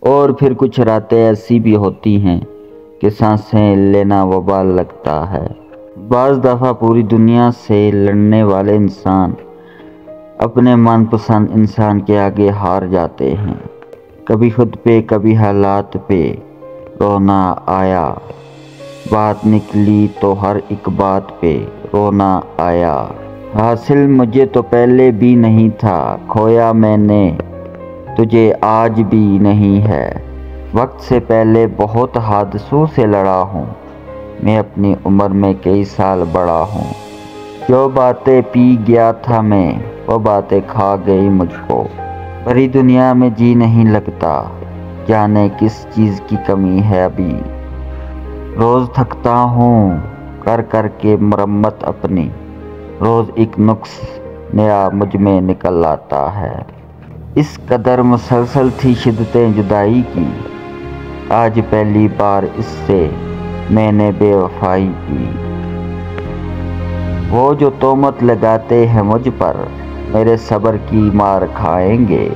اور پھر کچھ راتیں ایسی بھی ہوتی ہیں کہ سانسیں لینا وبال لگتا ہے۔ بعض دفعہ پوری دنیا سے لڑنے والے انسان اپنے من پسند انسان کے آگے ہار جاتے ہیں۔ کبھی خود پہ کبھی حالات پہ رونا آیا، بات نکلی تو ہر ایک بات پہ رونا آیا۔ حاصل مجھے تو پہلے بھی نہیں تھا، کھویا میں نے تجھے آج بھی نہیں ہے۔ وقت سے پہلے بہت حادثوں سے لڑا ہوں، میں اپنی عمر میں کئی سال بڑا ہوں۔ جو باتیں پی گیا تھا میں، وہ باتیں کھا گئی مجھ کو۔ بھری دنیا میں جی نہیں لگتا، جانے کس چیز کی کمی ہے ابھی۔ روز تھکتا ہوں کر کر کے مرمت اپنی، روز ایک نقص نیا مجھ میں نکل آتا ہے۔ اس قدر مسلسل تھی شدتیں جدائی کی، آج پہلی بار اس سے میں نے بے وفائی کی۔ وہ جو تہمت لگاتے ہیں مجھ پر، میرے صبر کی مار کھائیں گے۔